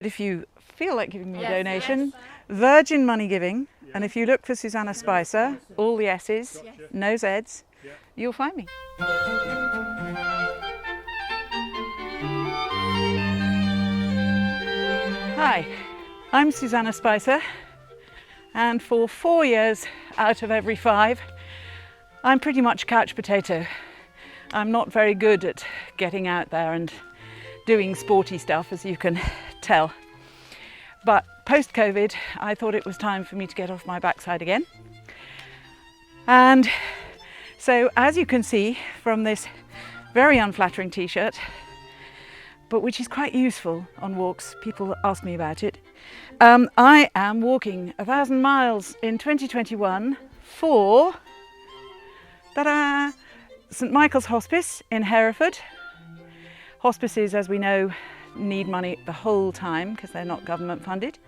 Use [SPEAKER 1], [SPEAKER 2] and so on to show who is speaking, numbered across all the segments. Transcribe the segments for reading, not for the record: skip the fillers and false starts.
[SPEAKER 1] If you feel like giving me a donation, Virgin Money Giving, and if you look for Susanna Spicer, all the S's, no Z's, you'll find me. Hi, I'm Susanna Spicer, and for 4 years out of every 5, I'm pretty much couch potato. I'm not very good at getting out there and doing sporty stuff, as you can tell. But post-COVID, I thought it was time for me to get off my backside again. And so, as you can see from this very unflattering t-shirt, but which is quite useful on walks, people ask me about it, I am walking 1,000 miles in 2021 for ta-da, St Michael's Hospice in Hereford. Hospices, as we know, need money the whole time because they're not government funded.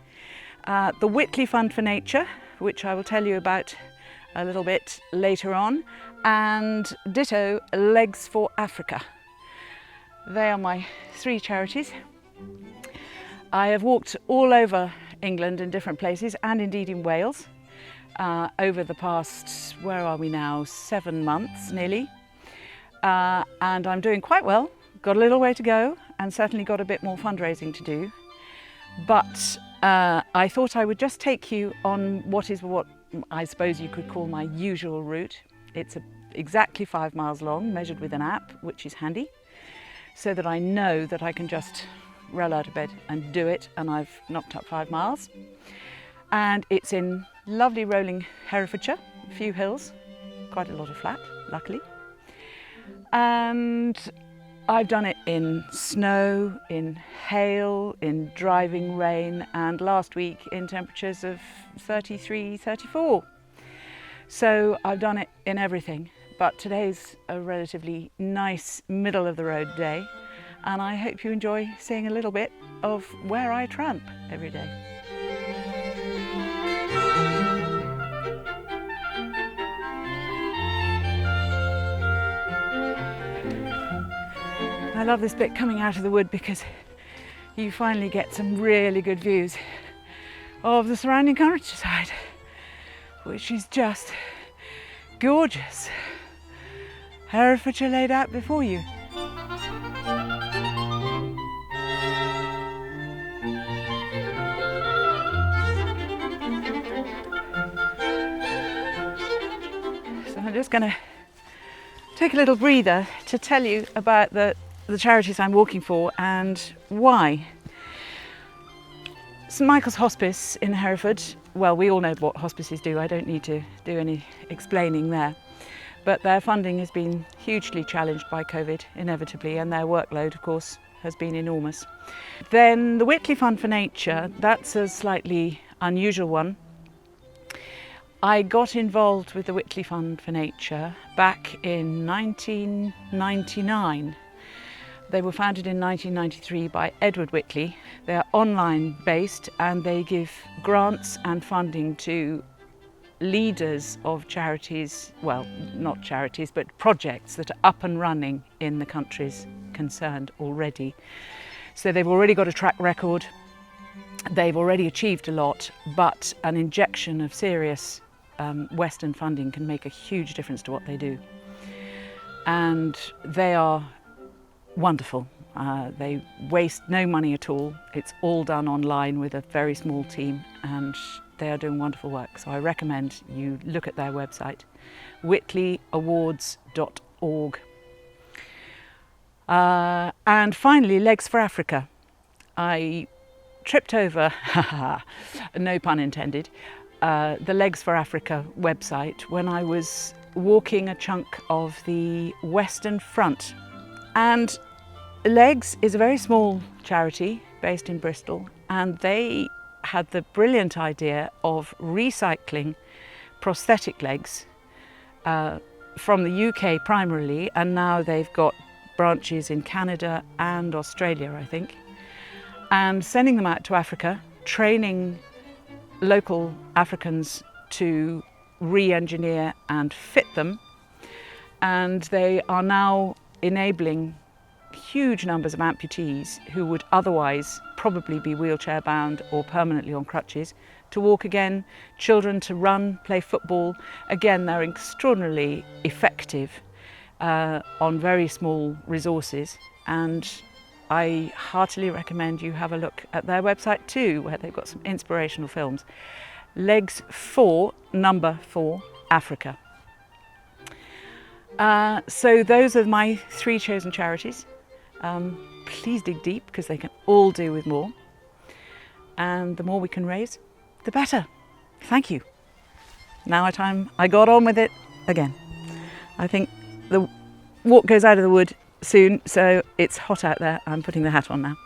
[SPEAKER 1] The Whitley Fund for Nature, which I will tell you about a little bit later on, and ditto Legs for Africa. They are my 3 charities. I have walked all over England in different places, and indeed in Wales, over the past, where are we now, 7 months nearly. And I'm doing quite well. Got a little way to go, and certainly got a bit more fundraising to do. But I thought I would just take you on what I suppose you could call my usual route. It's exactly 5 miles long, measured with an app, which is handy, so that I know that I can just roll out of bed and do it, and I've knocked up 5 miles. And it's in lovely rolling Herefordshire, a few hills, quite a lot of flat, luckily. And I've done it in snow, in hail, in driving rain, and last week in temperatures of 33, 34. So I've done it in everything, but today's a relatively nice middle of the road day, and I hope you enjoy seeing a little bit of where I tramp every day. I love this bit coming out of the wood because you finally get some really good views of the surrounding countryside, which is just gorgeous. Herefordshire laid out before you. So I'm just going to take a little breather to tell you about the charities I'm walking for and why. St Michael's Hospice in Hereford, well, we all know what hospices do, I don't need to do any explaining there, but their funding has been hugely challenged by COVID, inevitably, and their workload, of course, has been enormous. Then the Whitley Fund for Nature, that's a slightly unusual one. I got involved with the Whitley Fund for Nature back in 1999. They were founded in 1993 by Edward Whitley. They are online based, and they give grants and funding to leaders of charities, well, not charities, but projects that are up and running in the countries concerned already. So they've already got a track record, they've already achieved a lot, but an injection of serious Western funding can make a huge difference to what they do. And they are wonderful. They waste no money at all. It's all done online with a very small team, and they are doing wonderful work. So I recommend you look at their website, whitleyawards.org. And finally, Legs for Africa. I tripped over, no pun intended, the Legs for Africa website when I was walking a chunk of the Western Front. And Legs is a very small charity based in Bristol, and they had the brilliant idea of recycling prosthetic legs from the UK primarily, and now they've got branches in Canada and Australia, I think, and sending them out to Africa, training local Africans to re-engineer and fit them, and they are now enabling huge numbers of amputees who would otherwise probably be wheelchair bound or permanently on crutches, to walk again, children to run, play football. Again, they're extraordinarily effective on very small resources, and I heartily recommend you have a look at their website too, where they've got some inspirational films. Legs 4, number 4, Africa. So those are my 3 chosen charities. Please dig deep, because they can all do with more. And the more we can raise, the better. Thank you. Now I got on with it again. I think the walk goes out of the wood soon, so it's hot out there. I'm putting the hat on now.